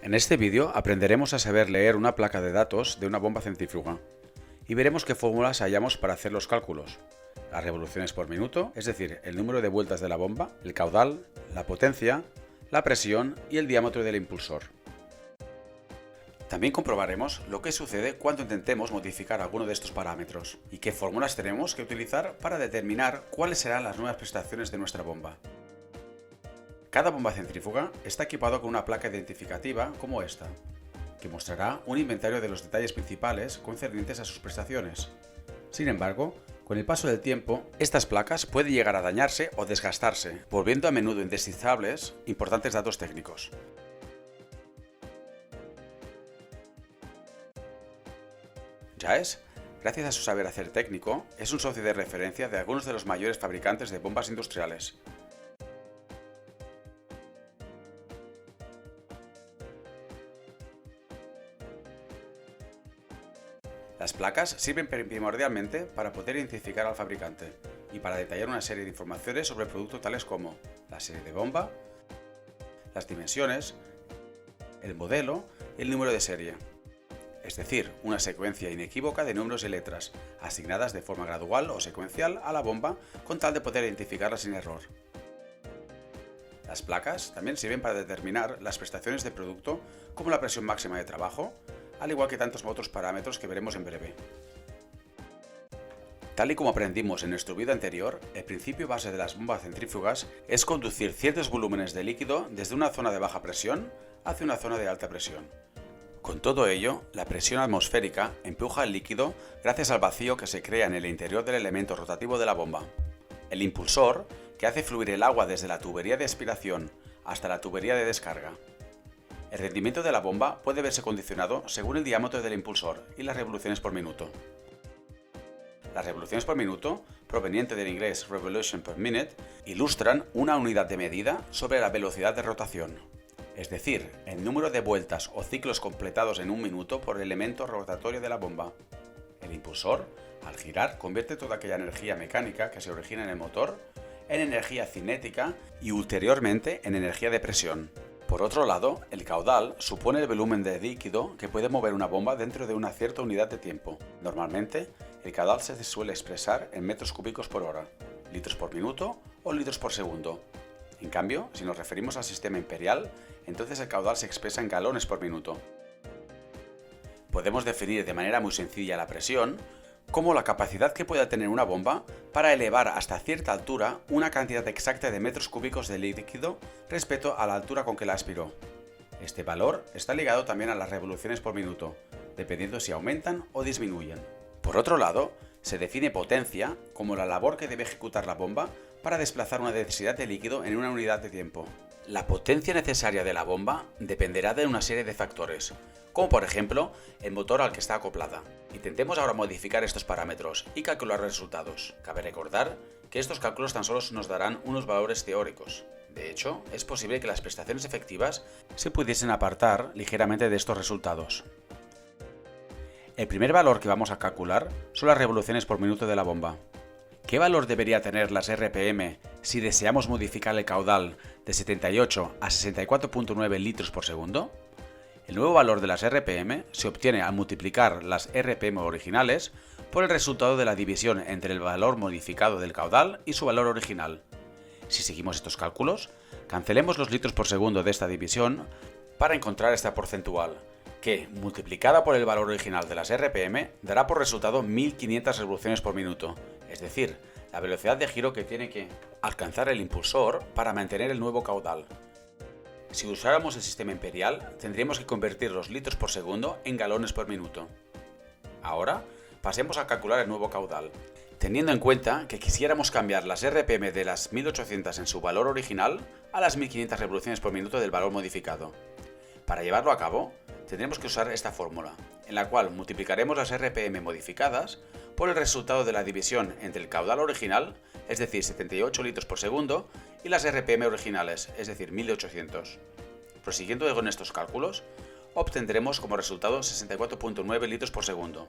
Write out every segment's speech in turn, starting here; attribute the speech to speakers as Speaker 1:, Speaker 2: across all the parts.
Speaker 1: En este vídeo aprenderemos a saber leer una placa de datos de una bomba centrífuga y veremos qué fórmulas hallamos para hacer los cálculos. Las revoluciones por minuto, es decir, el número de vueltas de la bomba, el caudal, la potencia, la presión y el diámetro del impulsor. También comprobaremos lo que sucede cuando intentemos modificar alguno de estos parámetros y qué fórmulas tenemos que utilizar para determinar cuáles serán las nuevas prestaciones de nuestra bomba. Cada bomba centrífuga está equipado con una placa identificativa como esta, que mostrará un inventario de los detalles principales concernientes a sus prestaciones. Sin embargo, con el paso del tiempo, estas placas pueden llegar a dañarse o desgastarse, volviendo a menudo indescifrables importantes datos técnicos. JAES, gracias a su saber hacer técnico, es un socio de referencia de algunos de los mayores fabricantes de bombas industriales. Las placas sirven primordialmente para poder identificar al fabricante y para detallar una serie de informaciones sobre el producto tales como la serie de bomba, las dimensiones, el modelo y el número de serie. Es decir, una secuencia inequívoca de números y letras, asignadas de forma gradual o secuencial a la bomba con tal de poder identificarla sin error. Las placas también sirven para determinar las prestaciones del producto como la presión máxima de trabajo, al igual que tantos otros parámetros que veremos en breve. Tal y como aprendimos en nuestro vídeo anterior, el principio base de las bombas centrífugas es conducir ciertos volúmenes de líquido desde una zona de baja presión hacia una zona de alta presión. Con todo ello, la presión atmosférica empuja el líquido gracias al vacío que se crea en el interior del elemento rotativo de la bomba. El impulsor, que hace fluir el agua desde la tubería de aspiración hasta la tubería de descarga. El rendimiento de la bomba puede verse condicionado según el diámetro del impulsor y las revoluciones por minuto. Las revoluciones por minuto, proveniente del inglés revolution per minute, ilustran una unidad de medida sobre la velocidad de rotación, es decir, el número de vueltas o ciclos completados en un minuto por el elemento rotatorio de la bomba. El impulsor, al girar, convierte toda aquella energía mecánica que se origina en el motor en energía cinética y ulteriormente en energía de presión. Por otro lado, el caudal supone el volumen de líquido que puede mover una bomba dentro de una cierta unidad de tiempo. Normalmente, el caudal se suele expresar en metros cúbicos por hora, litros por minuto o litros por segundo. En cambio, si nos referimos al sistema imperial, entonces el caudal se expresa en galones por minuto. Podemos definir de manera muy sencilla la presión como la capacidad que pueda tener una bomba para elevar hasta cierta altura una cantidad exacta de metros cúbicos de líquido respecto a la altura con que la aspiró. Este valor está ligado también a las revoluciones por minuto, dependiendo si aumentan o disminuyen. Por otro lado, se define potencia como la labor que debe ejecutar la bomba para desplazar una densidad de líquido en una unidad de tiempo. La potencia necesaria de la bomba dependerá de una serie de factores, como por ejemplo el motor al que está acoplada. Intentemos ahora modificar estos parámetros y calcular resultados. Cabe recordar que estos cálculos tan solo nos darán unos valores teóricos. De hecho, es posible que las prestaciones efectivas se pudiesen apartar ligeramente de estos resultados. El primer valor que vamos a calcular son las revoluciones por minuto de la bomba. ¿Qué valor debería tener las RPM si deseamos modificar el caudal de 78 a 64.9 litros por segundo? El nuevo valor de las RPM se obtiene al multiplicar las RPM originales por el resultado de la división entre el valor modificado del caudal y su valor original. Si seguimos estos cálculos, cancelemos los litros por segundo de esta división para encontrar esta porcentual, que, multiplicada por el valor original de las RPM, dará por resultado 1500 revoluciones por minuto, es decir, la velocidad de giro que tiene que alcanzar el impulsor para mantener el nuevo caudal. Si usáramos el sistema imperial, tendríamos que convertir los litros por segundo en galones por minuto. Ahora, pasemos a calcular el nuevo caudal, teniendo en cuenta que quisiéramos cambiar las RPM de las 1800 en su valor original a las 1500 revoluciones por minuto del valor modificado. Para llevarlo a cabo, tendremos que usar esta fórmula, en la cual multiplicaremos las RPM modificadas por el resultado de la división entre el caudal original, es decir, 78 litros por segundo, y las RPM originales, es decir, 1800. Prosiguiendo con estos cálculos, obtendremos como resultado 64.9 litros por segundo.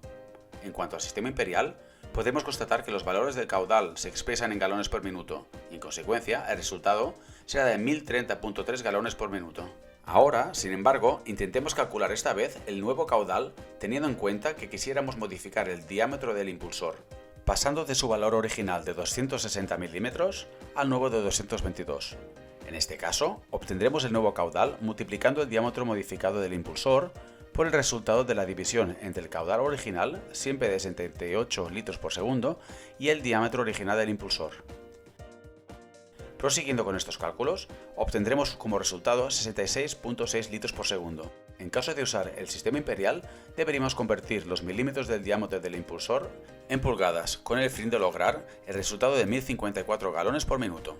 Speaker 1: En cuanto al sistema imperial, podemos constatar que los valores del caudal se expresan en galones por minuto, y en consecuencia, el resultado será de 1030.3 galones por minuto. Ahora, sin embargo, intentemos calcular esta vez el nuevo caudal teniendo en cuenta que quisiéramos modificar el diámetro del impulsor, pasando de su valor original de 260 milímetros al nuevo de 222. En este caso, obtendremos el nuevo caudal multiplicando el diámetro modificado del impulsor por el resultado de la división entre el caudal original, siempre de 78 litros por segundo, y el diámetro original del impulsor. Prosiguiendo con estos cálculos, obtendremos como resultado 66.6 litros por segundo. En caso de usar el sistema imperial, deberíamos convertir los milímetros del diámetro del impulsor en pulgadas, con el fin de lograr el resultado de 1054 galones por minuto.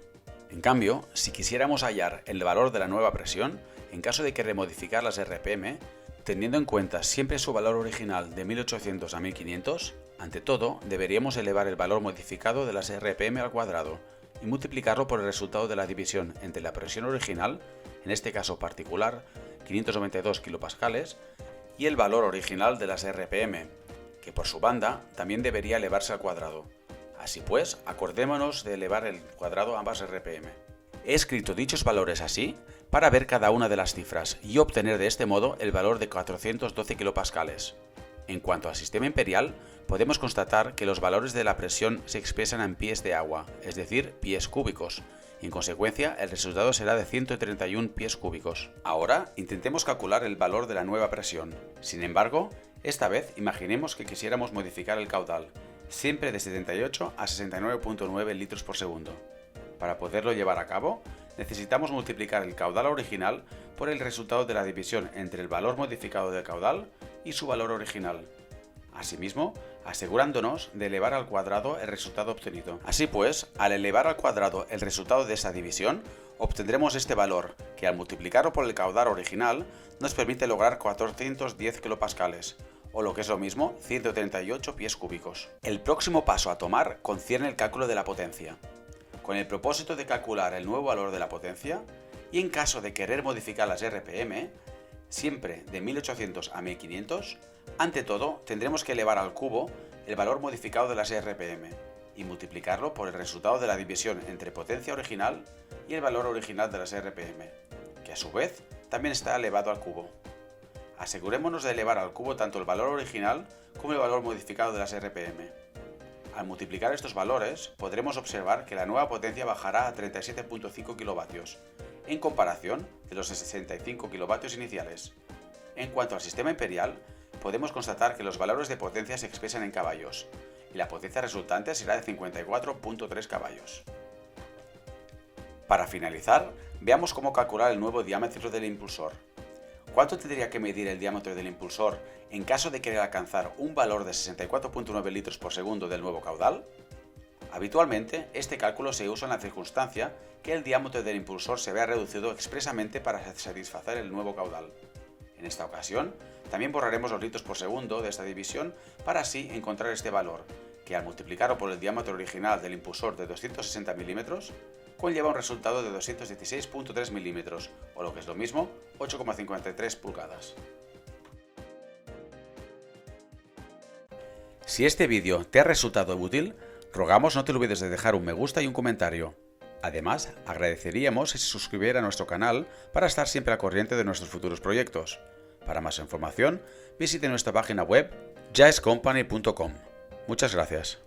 Speaker 1: En cambio, si quisiéramos hallar el valor de la nueva presión, en caso de querer modificar las RPM, teniendo en cuenta siempre su valor original de 1800 a 1500, ante todo, deberíamos elevar el valor modificado de las RPM al cuadrado, y multiplicarlo por el resultado de la división entre la presión original, en este caso particular, 592 kilopascales, y el valor original de las RPM, que por su banda también debería elevarse al cuadrado. Así pues, acordémonos de elevar el cuadrado a ambas RPM. He escrito dichos valores así para ver cada una de las cifras y obtener de este modo el valor de 412 kilopascales. En cuanto al sistema imperial, podemos constatar que los valores de la presión se expresan en pies de agua, es decir, pies cúbicos, y en consecuencia el resultado será de 131 pies cúbicos. Ahora intentemos calcular el valor de la nueva presión. Sin embargo, esta vez imaginemos que quisiéramos modificar el caudal, siempre de 78 a 69.9 litros por segundo. Para poderlo llevar a cabo, necesitamos multiplicar el caudal original por el resultado de la división entre el valor modificado del caudal y su valor original. Asimismo, asegurándonos de elevar al cuadrado el resultado obtenido. Así pues, al elevar al cuadrado el resultado de esa división, obtendremos este valor, que al multiplicarlo por el caudal original, nos permite lograr 410 kilopascales, o lo que es lo mismo, 138 pies cúbicos. El próximo paso a tomar concierne el cálculo de la potencia. Con el propósito de calcular el nuevo valor de la potencia, y en caso de querer modificar las RPM, siempre de 1800 a 1500, ante todo tendremos que elevar al cubo el valor modificado de las RPM y multiplicarlo por el resultado de la división entre potencia original y el valor original de las RPM, que a su vez también está elevado al cubo. Asegurémonos de elevar al cubo tanto el valor original como el valor modificado de las RPM. Al multiplicar estos valores, podremos observar que la nueva potencia bajará a 37.5 kilovatios, en comparación de los 65 kilovatios iniciales. En cuanto al sistema imperial, podemos constatar que los valores de potencia se expresan en caballos, y la potencia resultante será de 54.3 caballos. Para finalizar, veamos cómo calcular el nuevo diámetro del impulsor. ¿Cuánto tendría que medir el diámetro del impulsor en caso de querer alcanzar un valor de 64.9 litros por segundo del nuevo caudal? Habitualmente, este cálculo se usa en la circunstancia que el diámetro del impulsor se vea reducido expresamente para satisfacer el nuevo caudal. En esta ocasión, también borraremos los litros por segundo de esta división para así encontrar este valor, que al multiplicarlo por el diámetro original del impulsor de 260 milímetros, conlleva un resultado de 216.3 milímetros, o lo que es lo mismo, 8,53 pulgadas. Si este vídeo te ha resultado útil, rogamos no te olvides de dejar un me gusta y un comentario. Además, agradeceríamos si se suscribiera a nuestro canal para estar siempre al corriente de nuestros futuros proyectos. Para más información, visite nuestra página web jazzcompany.com. Muchas gracias.